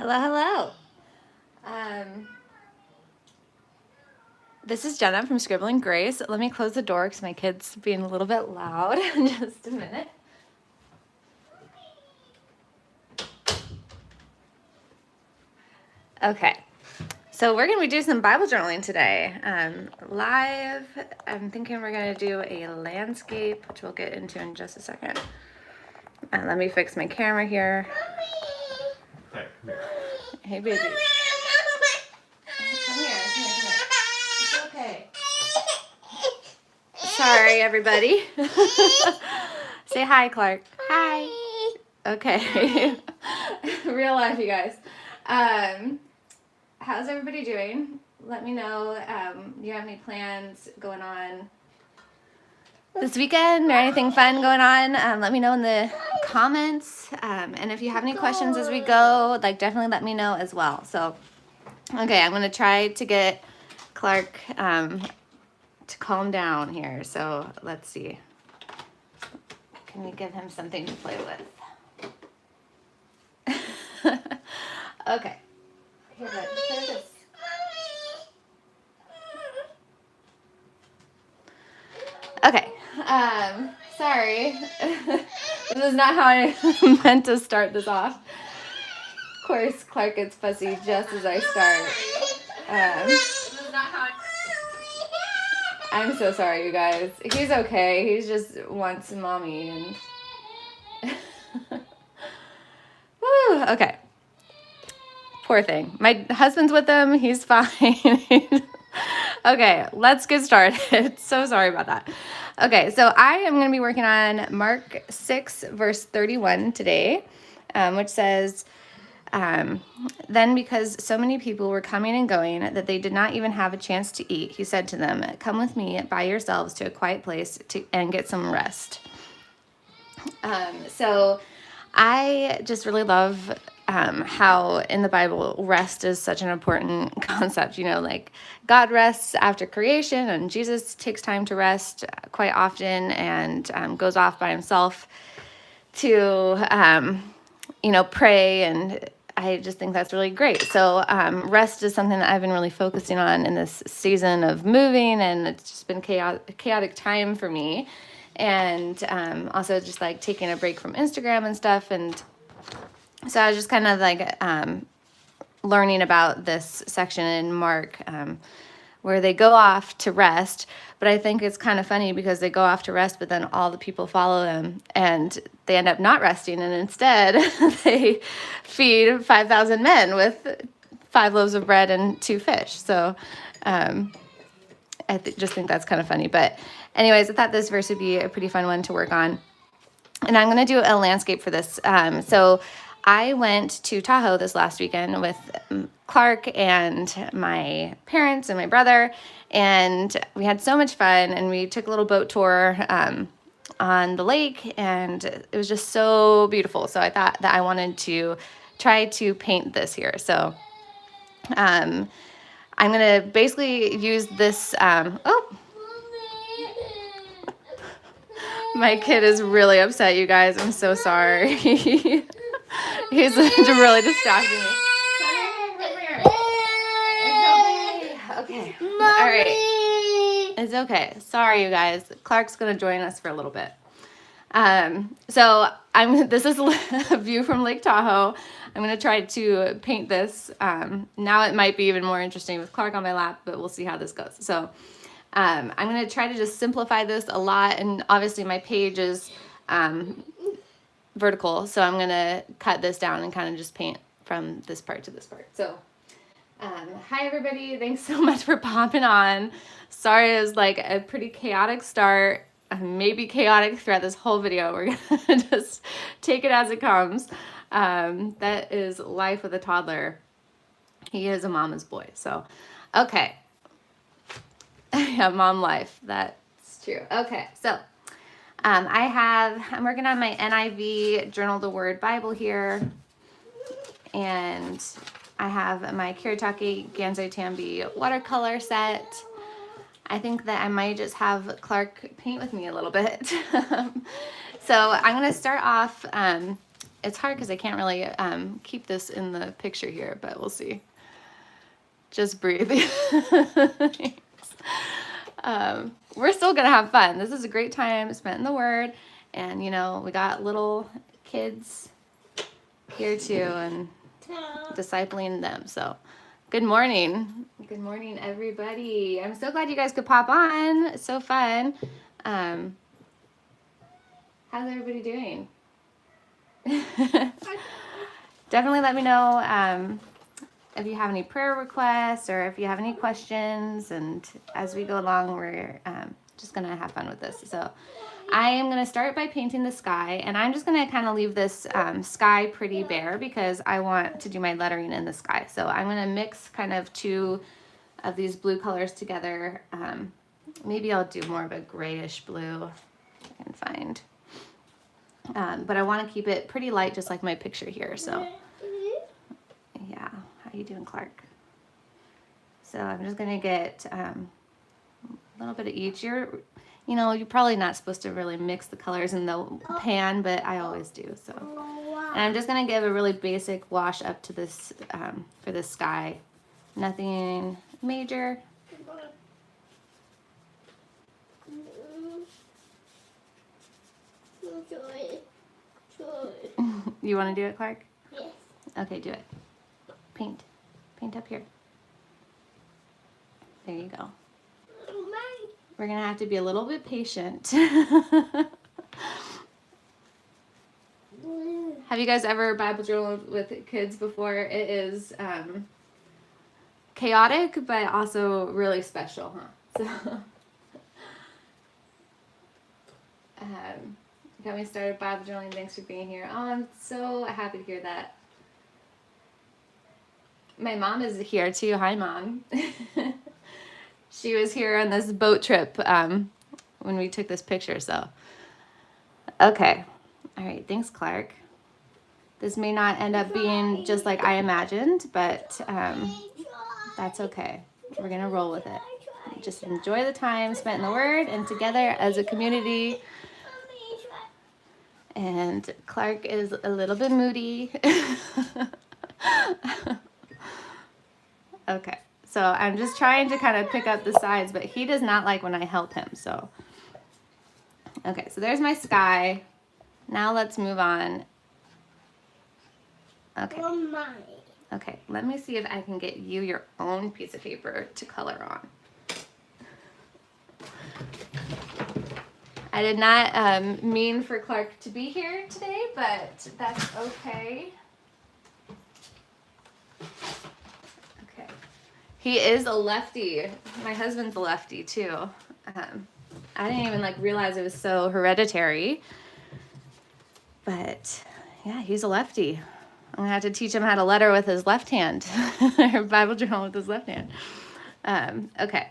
Hello, hello. This is Jenna from Scribbling Grace. Let me close the door because my kid's being a little bit loud in just a minute. Okay, so we're going to be doing some Bible journaling today. Live, I'm thinking we're going to do a landscape, which we'll get into in just a second. Let me fix my camera here. Hey, come here. Hey, baby. Come here. It's okay. Sorry, everybody. Say hi, Clark. Hi. Okay. Real life, you guys. How's everybody doing? Let me know. Do you have any plans going on this weekend or anything fun going on? Let me know in the comments. And if you have any questions as we go, definitely let me know as well. So, okay, I'm going to try to get Clark to calm down here. So let's see. Can we give him something to play with? Okay. Here, bud, play with this. Okay. Sorry. This is not how I meant to start this off. Of course, Clark gets fussy just as I start. This is not how I'm so sorry, you guys. He's okay. He just wants mommy and Woo, okay. Poor thing. My husband's with him. He's fine. Okay, let's get started. So sorry about that. Okay, so I am going to be working on Mark 6, verse 31 today, which says, then because so many people were coming and going that they did not even have a chance to eat, he said to them, come with me by yourselves to a quiet place and get some rest. So I just really love how in the Bible rest is such an important concept. You know, like God rests after creation, and Jesus takes time to rest quite often and goes off by himself to, pray. And I just think that's really great. So rest is something that I've been really focusing on in this season of moving, and it's just been chaotic time for me. And also just like taking a break from Instagram and stuff. And so I was just kind of like learning about this section in Mark where they go off to rest. But I think it's kind of funny because they go off to rest, but then all the people follow them and they end up not resting. And instead they feed 5,000 men with 5 loaves of bread and 2 fish. So I just think that's kind of funny. But anyways, I thought this verse would be a pretty fun one to work on. And I'm going to do a landscape for this. So I went to Tahoe this last weekend with Clark and my parents and my brother, and we had so much fun, and we took a little boat tour on the lake, and it was just so beautiful. So I thought that I wanted to try to paint this here. So I'm going to basically use this, my kid is really upset, you guys. I'm so sorry. He's really distracting me. Okay. All right. It's okay. Sorry, you guys. Clark's going to join us for a little bit. So this is a view from Lake Tahoe. I'm going to try to paint this. Now it might be even more interesting with Clark on my lap, but we'll see how this goes. So I'm going to try to just simplify this a lot. And obviously my page is vertical. So I'm going to cut this down and kind of just paint from this part to this part. So hi, everybody. Thanks so much for popping on. Sorry, it was like a pretty chaotic start. Maybe chaotic throughout this whole video. We're going to just take it as it comes. That is life with a toddler. He is a mama's boy. So, okay. Yeah, mom life. That's true. Okay, so I'm working on my NIV Journal the Word Bible here. And I have my Kuretake Gansai Tambi watercolor set. I think that I might just have Clark paint with me a little bit. So I'm going to start off it's hard because I can't really keep this in the picture here, but we'll see. Just breathe. We're still gonna have fun. This is a great time spent in the Word, and you know, we got little kids here too, and discipling them. So good morning. Good morning, everybody. I'm so glad you guys could pop on. It's so fun. How's everybody doing? Definitely let me know if you have any prayer requests or if you have any questions. And as we go along, we're just going to have fun with this. So I am going to start by painting the sky, and I'm just going to kind of leave this sky pretty bare because I want to do my lettering in the sky. So I'm going to mix kind of two of these blue colors together. Maybe I'll do more of a grayish blue if I can find. But I want to keep it pretty light, just like my picture here. So yeah, how you doing, Clark? So I'm just going to get a little bit of each. You're probably not supposed to really mix the colors in the pan, but I always do. So, and I'm just going to give a really basic wash up to this for the sky. Nothing major. You want to do it, Clark? Yes. Okay, do it. Paint. Paint up here. There you go. We're going to have to be a little bit patient. Have you guys ever Bible journaled with kids before? It is chaotic, but also really special, huh? So, got me started Bible journaling. Thanks for being here. Oh, I'm so happy to hear that. My mom is here too. Hi, Mom. She was here on this boat trip when we took this picture. So, okay. All right. Thanks, Clark. This may not end up being just like I imagined, but that's okay. We're going to roll with it. Just enjoy the time spent in the Word and together as a community. And Clark is a little bit moody. Okay, so I'm just trying to kind of pick up the sides, but he does not like when I help him, so. Okay, so there's my sky. Now let's move on. Okay. Okay, let me see if I can get you your own piece of paper to color on. I did not mean for Clark to be here today, but that's okay. Okay. He is a lefty. My husband's a lefty too. I didn't even realize it was so hereditary. But yeah, he's a lefty. I'm gonna have to teach him how to letter with his left hand, or Bible journal with his left hand. Okay.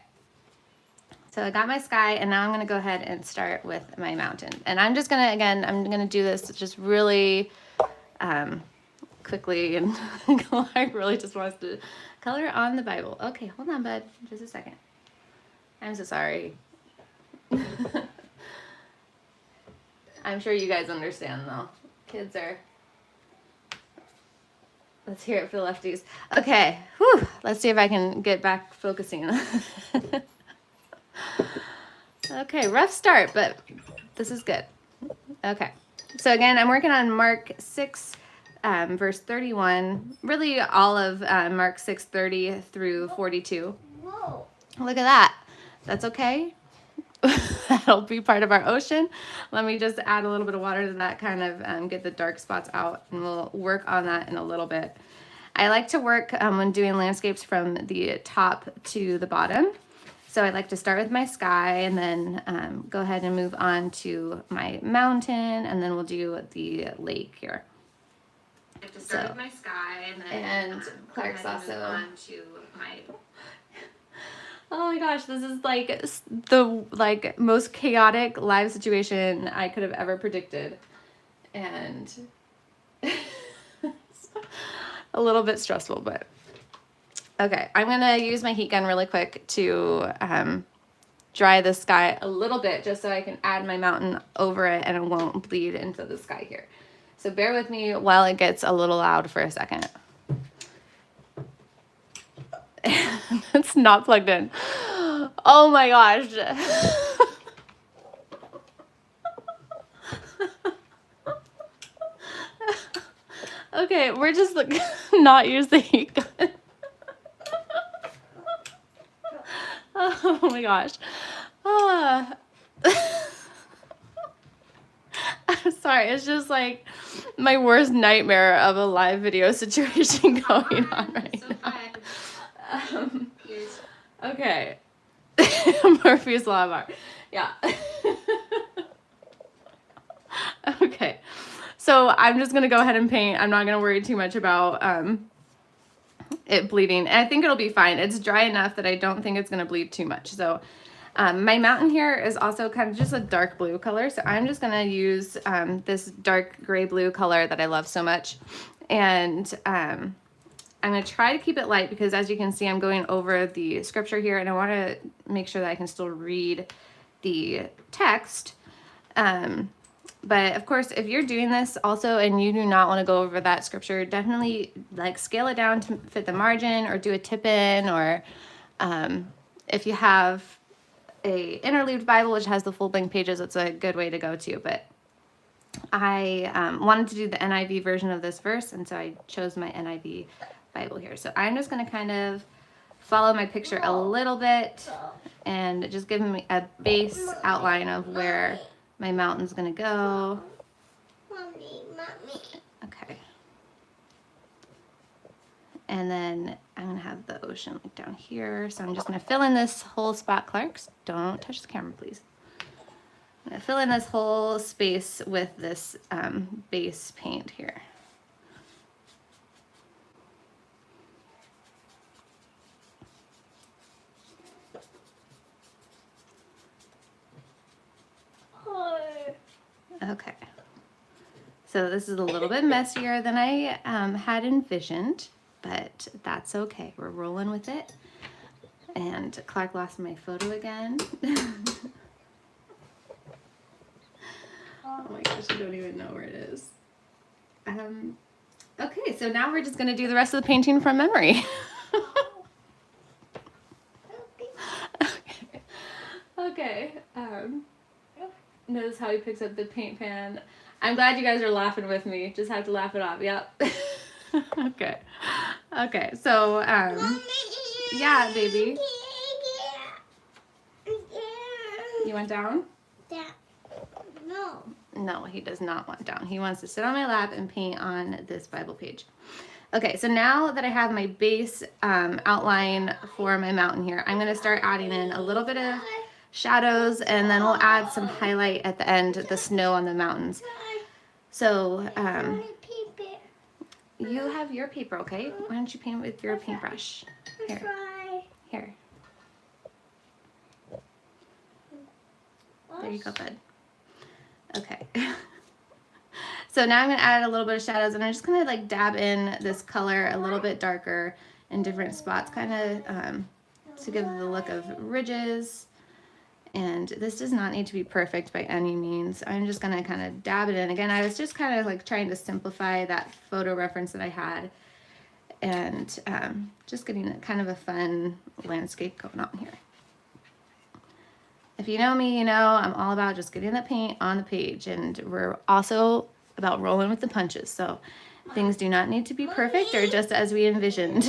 So I got my sky, and now I'm going to go ahead and start with my mountain. And I'm just going to, again, I'm going to do this just really quickly. And Clark really just wants to color on the Bible. Okay, hold on, bud. Just a second. I'm so sorry. I'm sure you guys understand, though. Kids are... Let's hear it for the lefties. Okay, whew. Let's see if I can get back focusing. Okay, rough start, but this is good. Okay, so again, I'm working on Mark 6, verse 31. Really all of Mark 6:30 through 42. Whoa. Look at that. That's okay. That'll be part of our ocean. Let me just add a little bit of water to that, kind of get the dark spots out, and we'll work on that in a little bit. I like to work when doing landscapes from the top to the bottom. So I like to start with my sky and then go ahead and move on to my mountain, and then we'll do the lake here. I have to start with my sky and then Clark's also on to my... Oh my gosh, this is the most chaotic live situation I could have ever predicted. And a little bit stressful, but okay. I'm gonna use my heat gun really quick to dry the sky a little bit, just so I can add my mountain over it and it won't bleed into the sky here. So bear with me while it gets a little loud for a second. It's not plugged in. Oh my gosh. Okay, we're just not use the heat gun. Oh my gosh. Ah. I'm sorry, it's just like my worst nightmare of a live video situation going on right now. Okay. Murphy's Law of Art. Yeah. Okay. So I'm just going to go ahead and paint. I'm not going to worry too much about it bleeding. And I think it'll be fine. It's dry enough that I don't think it's going to bleed too much. So my mountain here is also kind of just a dark blue color. So I'm just going to use this dark gray blue color that I love so much. And I'm going to try to keep it light because as you can see, I'm going over the scripture here and I want to make sure that I can still read the text. But of course, if you're doing this also and you do not want to go over that scripture, definitely like scale it down to fit the margin or do a tip in, or if you have a interleaved Bible, which has the full blank pages, it's a good way to go to. But I wanted to do the NIV version of this verse, and so I chose my NIV Bible here. So I'm just going to kind of follow my picture a little bit and just give me a base outline of where my mountain's gonna go. Mommy. Okay. And then I'm gonna have the ocean like down here. So I'm just gonna fill in this whole spot, Clarks. Don't touch the camera, please. I'm gonna fill in this whole space with this base paint here. Okay, so this is a little bit messier than I had envisioned, but that's okay. We're rolling with it. And Clark lost my photo again. Oh my gosh, I don't even know where it is. Okay, so now we're just going to do the rest of the painting from memory. Okay. Notice how he picks up the paint pan. I'm glad you guys are laughing with me. Just have to laugh it off. Yep. Okay. Okay. So, yeah, baby. You went down? No. No, he does not want down. He wants to sit on my lap and paint on this Bible page. Okay, so now that I have my base outline for my mountain here, I'm going to start adding in a little bit of shadows, and then we'll add some highlight at the end, the snow on the mountains. So you have your paper, okay? Why don't you paint with your paintbrush? Here. There you go, bud. Okay. So now I'm going to add a little bit of shadows, and I'm just going to like dab in this color a little bit darker in different spots, kind of to give the look of ridges. And this does not need to be perfect by any means. I'm just going to kind of dab it in. Again, I was just kind of like trying to simplify that photo reference that I had, and just getting kind of a fun landscape going on here. If you know me, you know I'm all about just getting the paint on the page, and we're also about rolling with the punches. So things do not need to be perfect or just as we envisioned.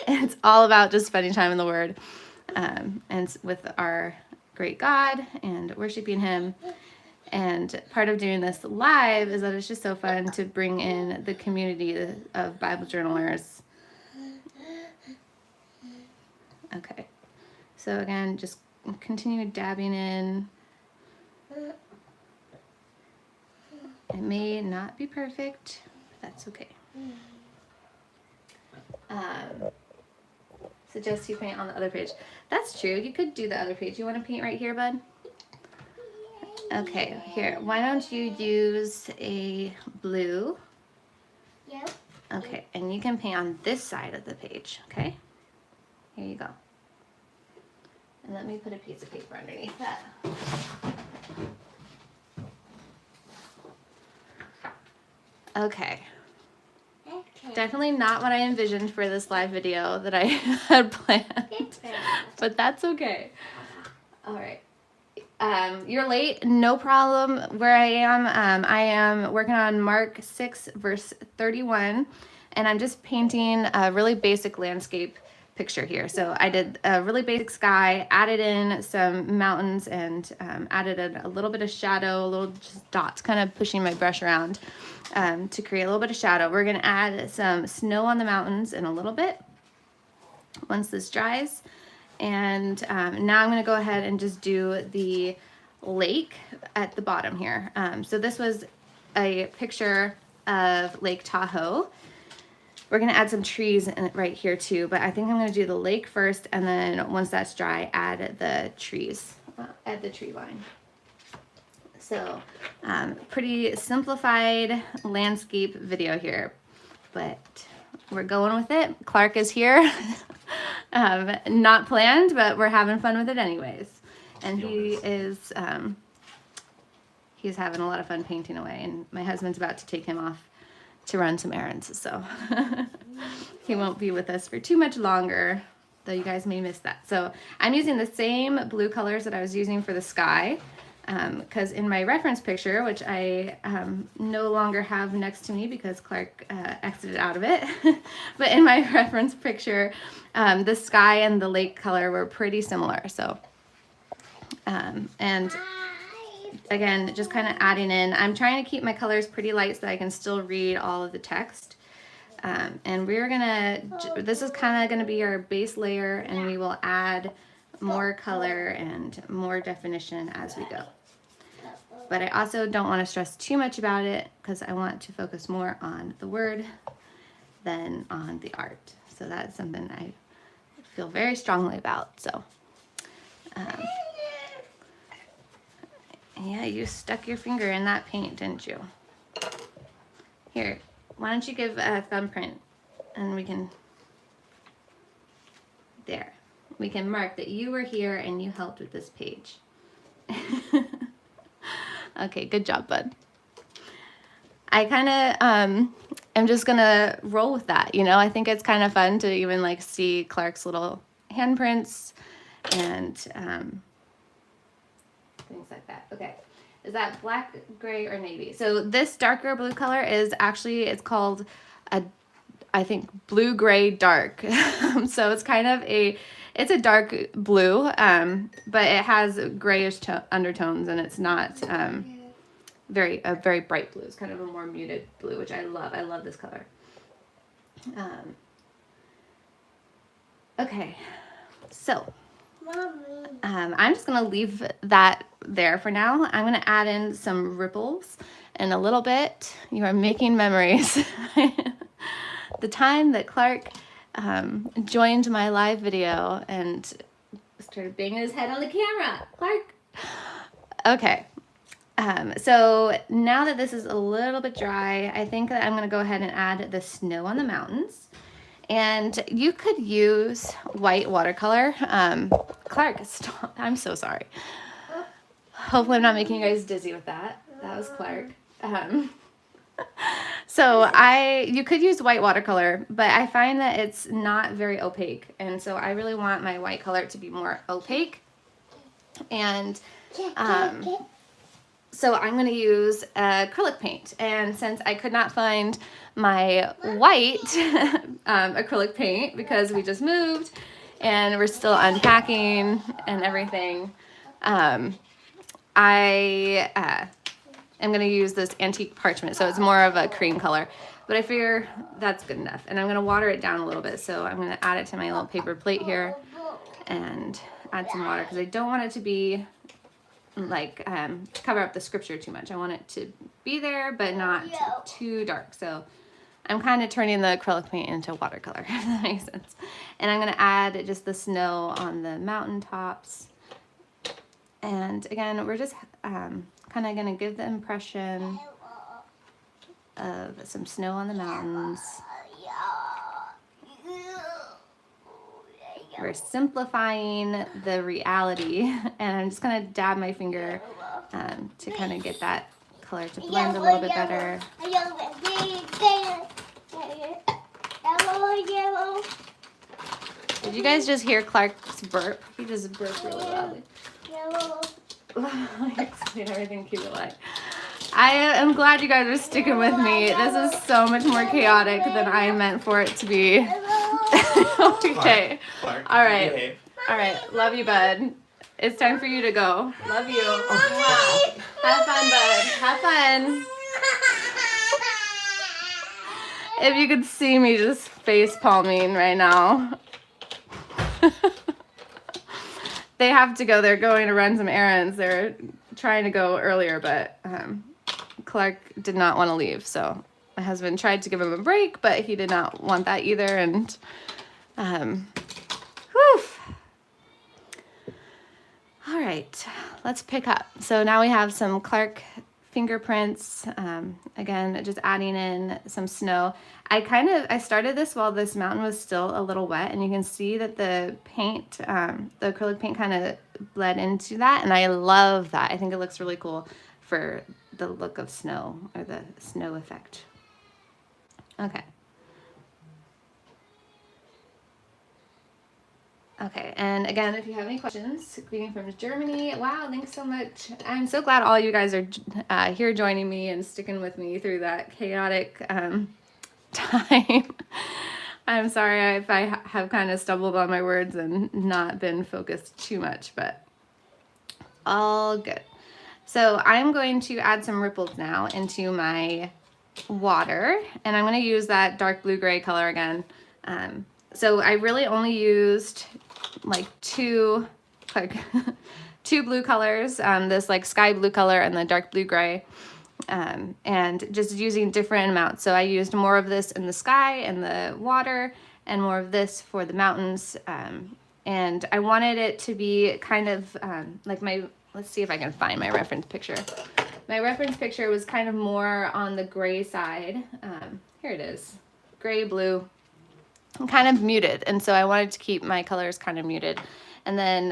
It's all about just spending time in the Word. And with our great God and worshiping Him. And part of doing this live is that it's just so fun to bring in the community of Bible journalers. Okay, so again, just continue dabbing in. It may not be perfect, but that's okay. Suggest you paint on the other page. That's true. You could do the other page. You want to paint right here, bud? Okay, here. Why don't you use a blue? Yep. Okay, and you can paint on this side of the page, okay? Here you go. And let me put a piece of paper underneath that. Okay. Okay. Definitely not what I envisioned for this live video that I had planned, but that's okay. All right. You're late, no problem. Where I am working on Mark 6, verse 31, and I'm just painting a really basic landscape picture here. So I did a really basic sky, added in some mountains, and added in a little bit of shadow, a little just dots, kind of pushing my brush around to create a little bit of shadow. We're gonna add some snow on the mountains in a little bit once this dries. And now I'm going to go ahead and just do the lake at the bottom here. So this was a picture of Lake Tahoe. We're going to add some trees in it right here too, but I think I'm going to do the lake first, and then once that's dry, add the trees at the tree line. So pretty simplified landscape video here, but we're going with it. Clark is here. Not planned, but we're having fun with it anyways. And he is, he's having a lot of fun painting away, and my husband's about to take him off to run some errands, so he won't be with us for too much longer, though you guys may miss that. So I'm using the same blue colors that I was using for the sky, because in my reference picture, which I no longer have next to me because Clark exited out of it, but in my reference picture, the sky and the lake color were pretty similar. So, and again, just kind of adding in, I'm trying to keep my colors pretty light so that I can still read all of the text. And we're gonna, this is kind of gonna be our base layer, and we will add more color and more definition as we go. But I also don't want to stress too much about it because I want to focus more on the word than on the art. So that's something I feel very strongly about. So, yeah, you stuck your finger in that paint, didn't you? Here, why don't you give a thumbprint and we can, there. We can mark that you were here and you helped with this page. Okay, good job, bud. I kind of am just gonna roll with that, you know? I think it's kind of fun to even like see Clark's little handprints and things like that. Okay, is that black, gray, or navy? So this darker blue color is actually, it's called I think blue-gray dark. So it's kind of it's a dark blue, but it has grayish undertones, and it's not a very bright blue. It's kind of a more muted blue, which I love. I love this color. Okay, so I'm just gonna leave that there for now. I'm gonna add in some ripples in a little bit. You are making memories. The time that Clark joined my live video and started banging his head on the camera. Clark. Okay. So now that this is a little bit dry, I think that I'm going to go ahead and add the snow on the mountains. And you could use white watercolor. Clark, stop. I'm so sorry. Hopefully I'm not making you guys dizzy with that. That was Clark. So you could use white watercolor, but I find that it's not very opaque. And so I really want my white color to be more opaque. And so I'm going to use acrylic paint. And since I could not find my white acrylic paint because we just moved and we're still unpacking and everything, I'm going to use this antique parchment, so it's more of a cream color, but I figure that's good enough. And I'm going to water it down a little bit, so I'm going to add it to my little paper plate here and add some water because I don't want it to be like cover up the scripture too much. I want it to be there, but not too dark. So I'm kind of turning the acrylic paint into watercolor, if that makes sense. And I'm going to add just the snow on the mountaintops. And again, we're just kind of going to give the impression of some snow on the mountains. We're simplifying the reality, and I'm just going to dab my finger to kind of get that color to blend a little bit better. Yellow. Did you guys just hear Clark's burp? He just burped really loudly. Yellow. Explain everything cute like. I am glad you guys are sticking with me. This is so much more chaotic than I meant for it to be. Okay. Clark, All right. behave. All right. Love you, bud. It's time for you to go. Love you. Mwah. Have fun, bud. Have fun. If you could see me just face palming right now. They have to go. They're going to run some errands. They're trying to go earlier, but Clark did not want to leave. So my husband tried to give him a break, but he did not want that either. And whew. All right, let's pick up. So now we have some Clark fingerprints. Again, just adding in some snow. I started this while this mountain was still a little wet, and you can see that the paint, the acrylic paint kind of bled into that, and I love that. I think it looks really cool for the look of snow, or the snow effect. Okay. Okay, and again, if you have any questions, greeting from Germany. Wow, thanks so much. I'm so glad all you guys are here joining me and sticking with me through that chaotic time. I'm sorry if I have kind of stumbled on my words and not been focused too much, but all good. So I'm going to add some ripples now into my water, and I'm going to use that dark blue-gray color again. So I really only used like two blue colors, this like sky blue color and the dark blue gray, and just using different amounts. So I used more of this in the sky and the water, and more of this for the mountains. And I wanted it to be kind of like let's see if I can find my reference picture. My reference picture was kind of more on the gray side. Here it is, gray, blue, kind of muted, and so I wanted to keep my colors kind of muted. And then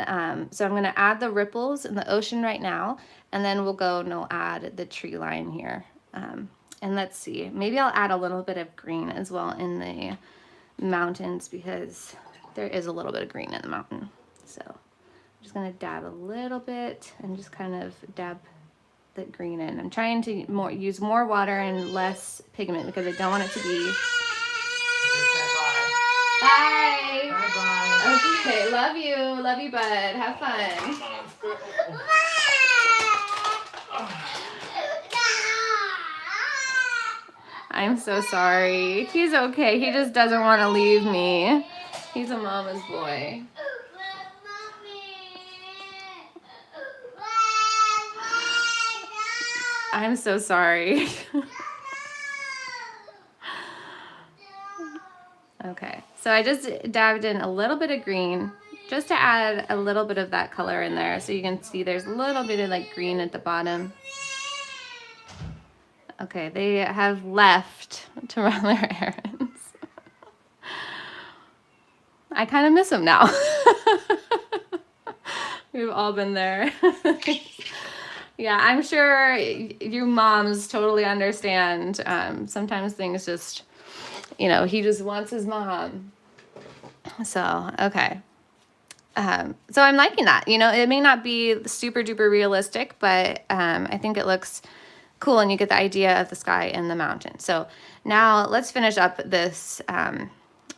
so I'm going to add the ripples in the ocean right now, and then we'll go and we'll add the tree line here. And let's see, maybe I'll add a little bit of green as well in the mountains, because there is a little bit of green in the mountain. So I'm just going to dab a little bit and just kind of dab the green in. I'm trying to use more water and less pigment because I don't want it to be. Bye. Bye-bye. Okay, love you, bud. Have fun. I'm so sorry. He's okay. He just doesn't want to leave me. He's a mama's boy. I'm so sorry. Okay, so I just dabbed in a little bit of green just to add a little bit of that color in there. So you can see there's a little bit of like green at the bottom. Okay, they have left to run their errands. I kind of miss them now. We've all been there. Yeah, I'm sure you moms totally understand. Sometimes things just, you know, he just wants his mom. So, okay. So I'm liking that. You know, it may not be super duper realistic, but I think it looks cool, and you get the idea of the sky and the mountain. So now let's finish up this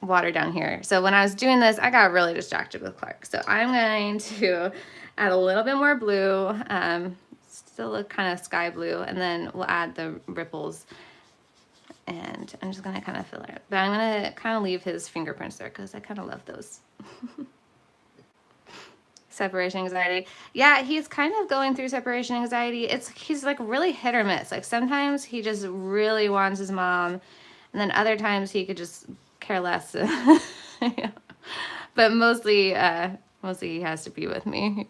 water down here. So when I was doing this, I got really distracted with Clark. So I'm going to add a little bit more blue, still look kind of sky blue, and then we'll add the ripples. And I'm just gonna kind of fill it. But I'm gonna kind of leave his fingerprints there because I kind of love those. Separation anxiety. Yeah, he's kind of going through separation anxiety. He's like really hit or miss. Like sometimes he just really wants his mom, and then other times he could just care less. Yeah. But mostly he has to be with me.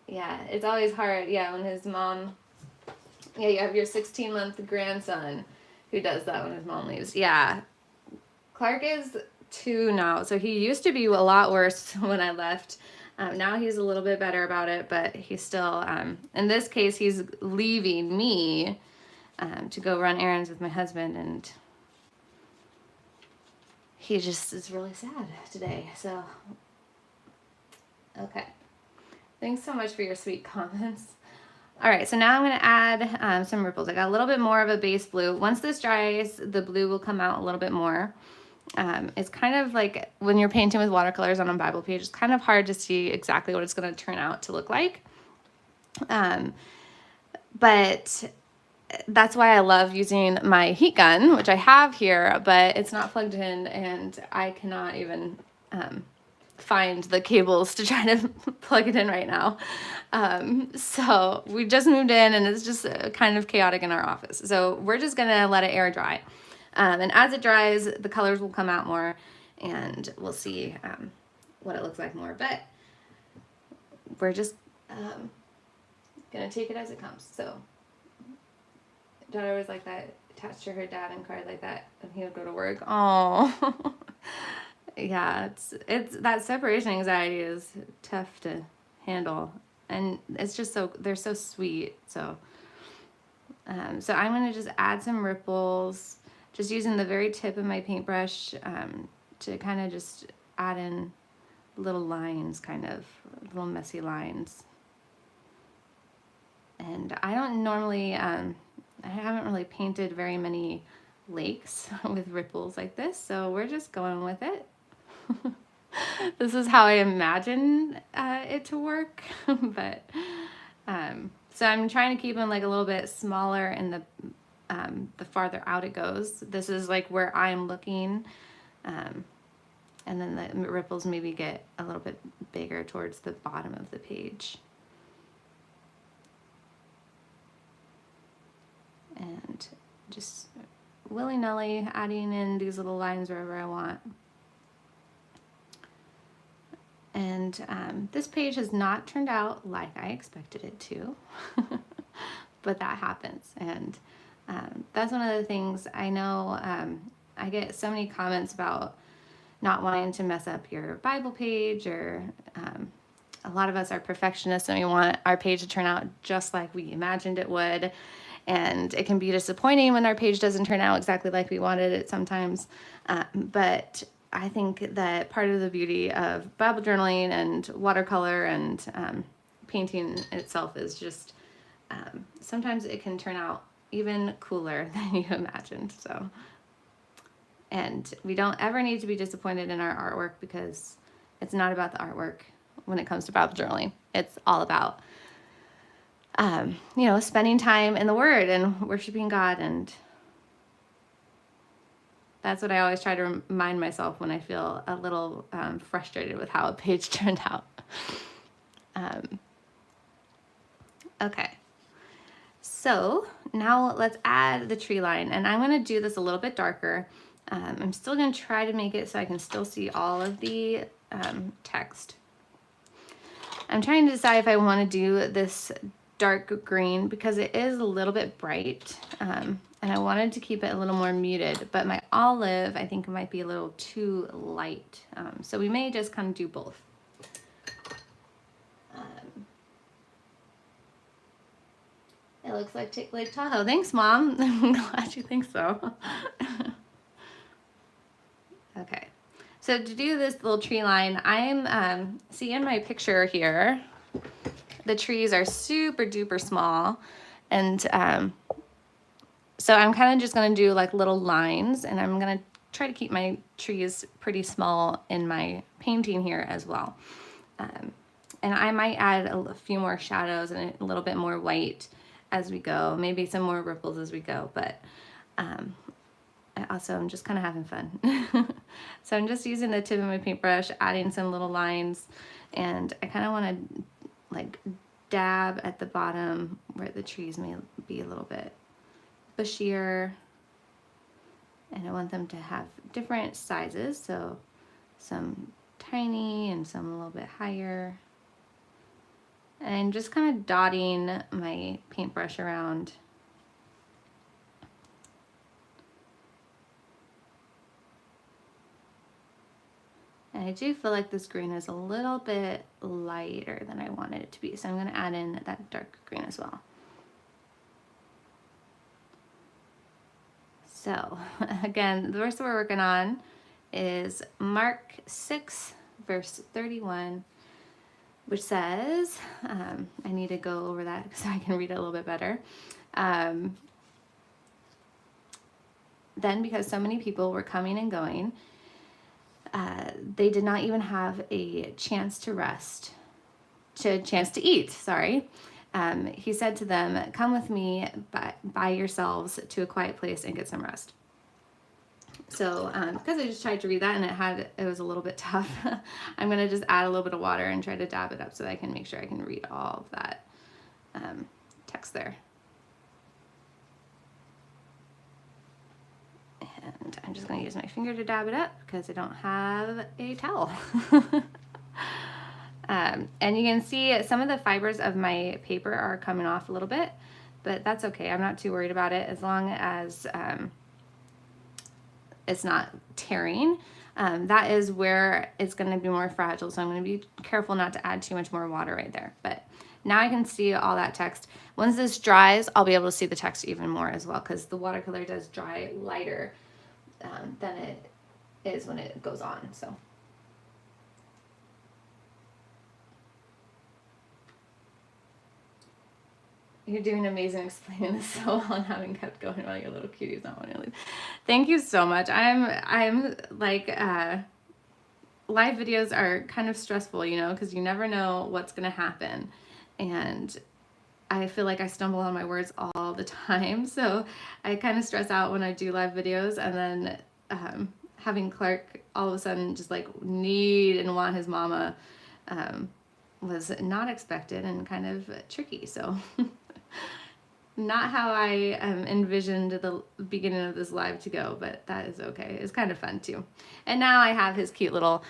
Yeah, it's always hard. Yeah, when his mom. Yeah, you have your 16-month grandson who does that when his mom leaves. Yeah. Clark is 2 now, so he used to be a lot worse when I left. Now he's a little bit better about it, but he's still, in this case, he's leaving me to go run errands with my husband, and he just is really sad today. So, okay. Thanks so much for your sweet comments. All right, so now I'm going to add some ripples. I got a little bit more of a base blue. Once this dries, the blue will come out a little bit more. It's kind of like when you're painting with watercolors on a Bible page, it's kind of hard to see exactly what it's going to turn out to look like. But that's why I love using my heat gun, which I have here, but it's not plugged in, and I cannot even find the cables to try to plug it in right now. So we just moved in, and it's just kind of chaotic in our office. So we're just gonna let it air dry. And as it dries, the colors will come out more, and we'll see what it looks like more. But we're just gonna take it as it comes. So daughter was like that, attached to her dad and cried like that, and he would go to work. Oh, yeah, it's that separation anxiety is tough to handle, and it's just they're so sweet. So so I'm gonna just add some ripples, just using the very tip of my paintbrush to kind of just add in little lines, kind of little messy lines. And I don't normally, I haven't really painted very many lakes with ripples like this, so we're just going with it. This is how I imagine it to work, but so I'm trying to keep them like a little bit smaller in the farther out it goes. This is like where I'm looking, and then the ripples maybe get a little bit bigger towards the bottom of the page. And just willy-nilly adding in these little lines wherever I want. And this page has not turned out like I expected it to, but that happens. And that's one of the things I know. I get so many comments about not wanting to mess up your Bible page, or a lot of us are perfectionists and we want our page to turn out just like we imagined it would. And it can be disappointing when our page doesn't turn out exactly like we wanted it sometimes. But I think that part of the beauty of Bible journaling and watercolor and painting itself is just sometimes it can turn out even cooler than you imagined. So, and we don't ever need to be disappointed in our artwork, because it's not about the artwork when it comes to Bible journaling. It's all about spending time in the Word and worshiping God. And that's what I always try to remind myself when I feel a little frustrated with how a page turned out. Okay, so now let's add the tree line, and I'm going to do this a little bit darker. I'm still going to try to make it so I can still see all of the text. I'm trying to decide if I want to do this dark green because it is a little bit bright, and I wanted to keep it a little more muted, but my olive I think might be a little too light, so we may just kind of do both. It looks like Lake Tahoe. Thanks, Mom. I'm glad you think so. Okay, so to do this little tree line, I'm see in my picture here, the trees are super duper small, and so I'm kind of just going to do like little lines, and I'm going to try to keep my trees pretty small in my painting here as well. And I might add a few more shadows and a little bit more white as we go, maybe some more ripples as we go, but also I'm just kind of having fun. So I'm just using the tip of my paintbrush, adding some little lines, and I kind of want to like dab at the bottom where the trees may be a little bit bushier, and I want them to have different sizes, so some tiny and some a little bit higher. And just kind of dotting my paintbrush around. And I do feel like this green is a little bit lighter than I wanted it to be. So I'm going to add in that dark green as well. So again, the verse that we're working on is Mark 6, verse 31, which says, I need to go over that so I can read it a little bit better. Then because so many people were coming and going, they did not even have a chance to rest, a chance to eat, sorry. He said to them, come with me by yourselves to a quiet place and get some rest. So because I just tried to read that and it was a little bit tough, I'm going to just add a little bit of water and try to dab it up so that I can make sure I can read all of that text there. And I'm just going to use my finger to dab it up because I don't have a towel. And you can see some of the fibers of my paper are coming off a little bit, but that's okay. I'm not too worried about it as long as it's not tearing. That is where it's going to be more fragile, so I'm going to be careful not to add too much more water right there. But now I can see all that text. Once this dries, I'll be able to see the text even more as well, because the watercolor does dry lighter than it is when it goes on. So you're doing amazing explaining this so well and having kept going while your little cutie's not wanting to leave. Thank you so much. I'm like live videos are kind of stressful, you know, because you never know what's gonna happen, and I feel like I stumble on my words all the time, so I kind of stress out when I do live videos, and then having Clark all of a sudden just like need and want his mama was not expected and kind of tricky. So not how I envisioned the beginning of this live to go, but that is okay. It's kind of fun too. And now I have his cute little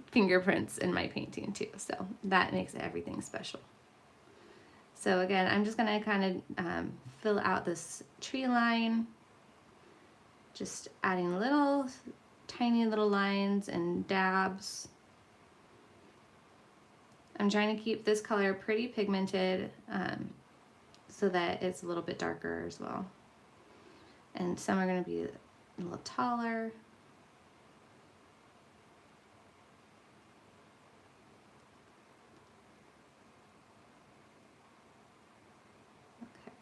fingerprints in my painting too, so that makes everything special. So again, I'm just gonna kind of fill out this tree line, just adding little tiny little lines and dabs. I'm trying to keep this color pretty pigmented so that it's a little bit darker as well. And some are going to be a little taller. Okay.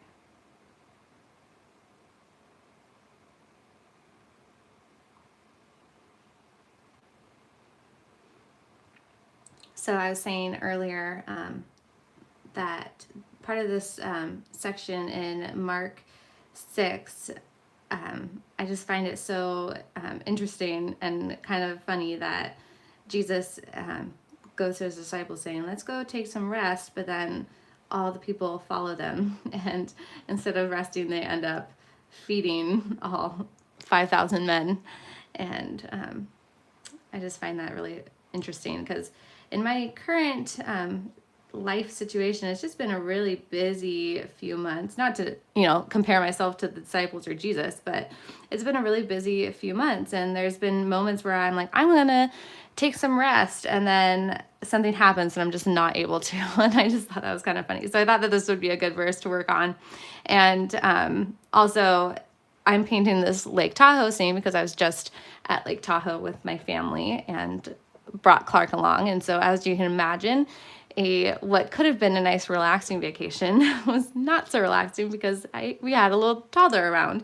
So I was saying earlier that part of this section in Mark 6, I just find it so interesting and kind of funny that Jesus goes to his disciples saying, let's go take some rest, but then all the people follow them, and instead of resting, they end up feeding all 5,000 men. And I just find that really interesting, because in my current life situation, it's just been a really busy few months. Not to, you know, compare myself to the disciples or Jesus, but it's been a really busy few months. And there's been moments where I'm like, I'm gonna take some rest, and then something happens and I'm just not able to. And I just thought that was kind of funny. So I thought that this would be a good verse to work on. And also, I'm painting this Lake Tahoe scene because I was just at Lake Tahoe with my family and brought Clark along. And so as you can imagine, what could have been a nice relaxing vacation was not so relaxing because we had a little toddler around.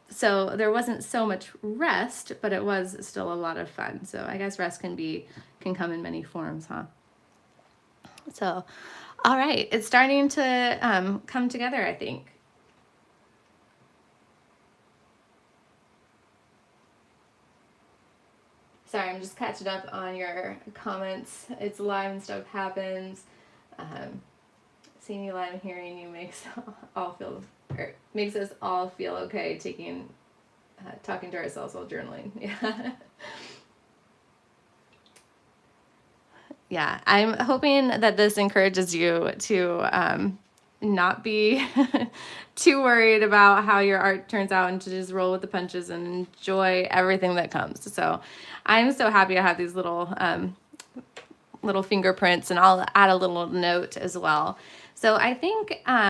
So there wasn't so much rest, but it was still a lot of fun. So I guess rest can come in many forms, huh? So, all right, it's starting to come together, I think. Sorry, I'm just catching up on your comments. It's live and stuff happens. Seeing you live and hearing you makes us all feel okay talking to ourselves while journaling. Yeah. Yeah, I'm hoping that this encourages you to not be too worried about how your art turns out and to just roll with the punches and enjoy everything that comes. So I'm so happy I have these little fingerprints, and I'll add a little note as well. So I think